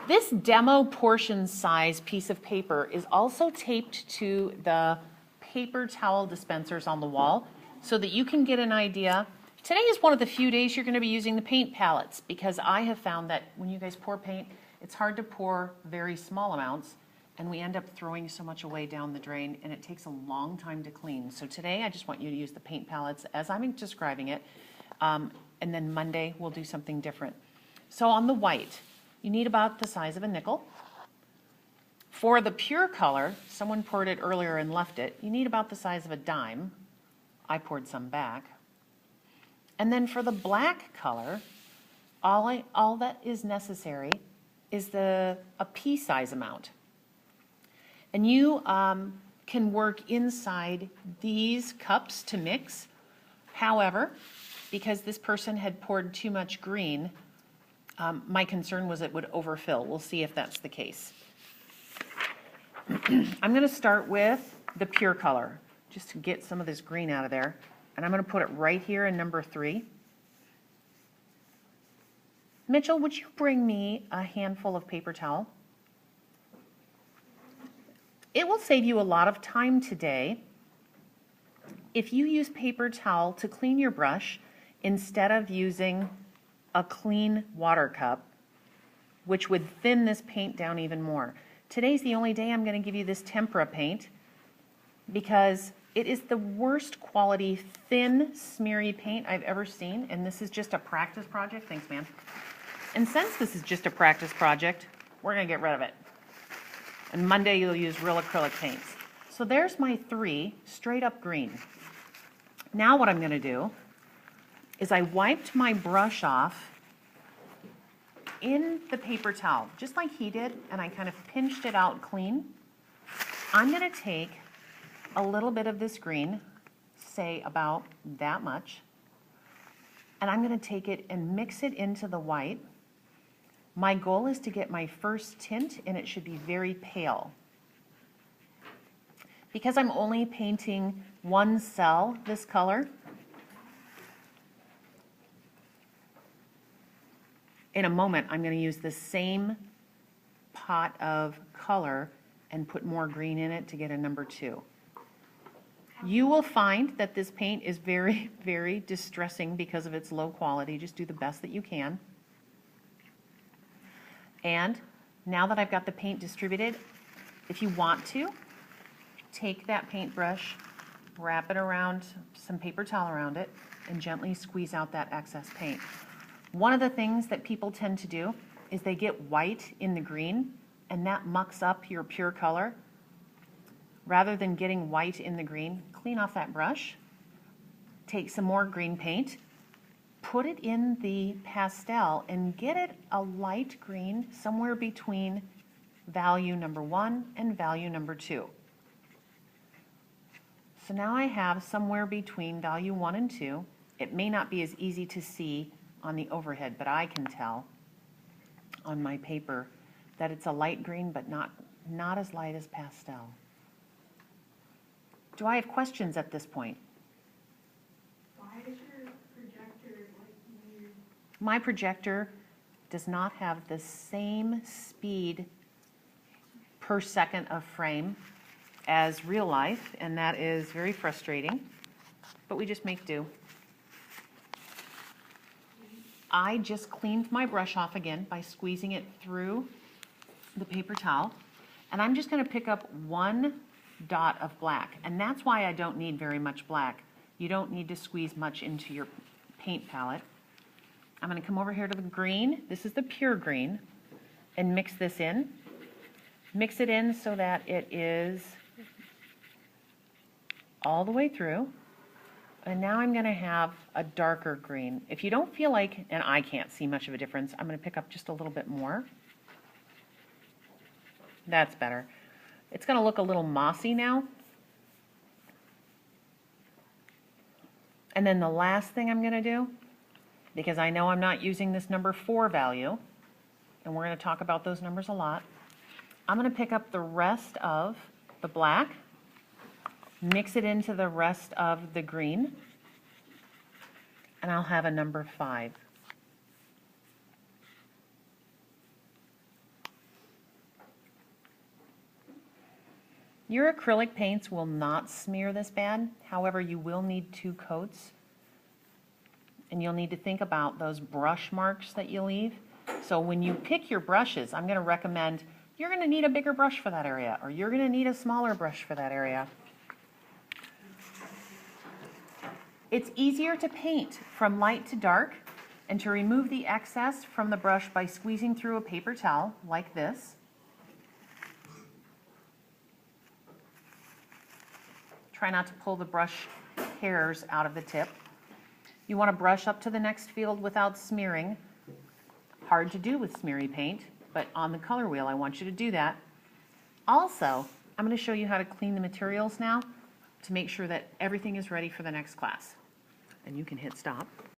This demo portion size piece of paper is also taped to the paper towel dispensers on the wall so that you can get an idea. Today is one of the few days you're going to be using the paint palettes, because I have found that when you guys pour paint, it's hard to pour very small amounts, and we end up throwing so much away down the drain, and it takes a long time to clean. So today I just want you to use the paint palettes as I'm describing it, and then Monday we'll do something different. So on the white, you need about the size of a nickel. For the pure color, someone poured it earlier and left it, you need about the size of a dime. I poured some back. And then for the black color, all that is necessary is a pea size amount. And you can work inside these cups to mix. However, because this person had poured too much green, my concern was it would overfill. We'll see if that's the case. I'm going to start with the pure color, just to get some of this green out of there. And I'm going to put it right here in number 3. Mitchell, would you bring me a handful of paper towel? It will save you a lot of time today if you use paper towel to clean your brush instead of using a clean water cup, which would thin this paint down even more. Today's the only day I'm going to give you this tempera paint because it is the worst quality thin smeary paint I've ever seen, and this is just a practice project. Thanks, man. And since this is just a practice project, we're going to get rid of it. And Monday you'll use real acrylic paints. So there's my 3 straight up green. Now what I'm going to do is I wiped my brush off in the paper towel, just like he did, and I kind of pinched it out clean. I'm going to take a little bit of this green, say about that much, and I'm going to take it and mix it into the white. My goal is to get my first tint, and it should be very pale. Because I'm only painting one cell this color, in a moment I'm going to use the same pot of color and put more green in it to get a number 2. You will find that this paint is very, very distressing because of its low quality. Just do the best that you can. And now that I've got the paint distributed, if you want to, take that paintbrush, wrap it around some paper towel around it, and gently squeeze out that excess paint. One of the things that people tend to do is they get white in the green, and that mucks up your pure color. Rather than getting white in the green, clean off that brush, take some more green paint, put it in the pastel, and get it a light green somewhere between value number 1 and value number 2. So now I have somewhere between value 1 and 2. It may not be as easy to see on the overhead, but I can tell on my paper that it's a light green, but not as light as pastel. Do I have questions at this point? Why is your projector like weird? My projector does not have the same speed per second of frame as real life, and that is very frustrating, but we just make do. I just cleaned my brush off again by squeezing it through the paper towel, and I'm just going to pick up 1 dot of black, and that's why I don't need very much black. You don't need to squeeze much into your paint palette. I'm going to come over here to the green. This is the pure green, and mix this in. Mix it in so that it is all the way through. And now I'm going to have a darker green. If you don't feel like, and I can't see much of a difference, I'm going to pick up just a little bit more. That's better. It's going to look a little mossy now. And then the last thing I'm going to do, because I know I'm not using this number 4 value, and we're going to talk about those numbers a lot, I'm going to pick up the rest of the black, mix it into the rest of the green, and I'll have a number 5. Your acrylic paints will not smear this bad. However, you will need 2 coats. And you'll need to think about those brush marks that you leave. So when you pick your brushes, I'm going to recommend you're going to need a bigger brush for that area, or you're going to need a smaller brush for that area. It's easier to paint from light to dark and to remove the excess from the brush by squeezing through a paper towel like this. Try not to pull the brush hairs out of the tip. You want to brush up to the next field without smearing. Hard to do with smeary paint, but on the color wheel I want you to do that. Also, I'm going to show you how to clean the materials now to make sure that everything is ready for the next class. And you can hit stop.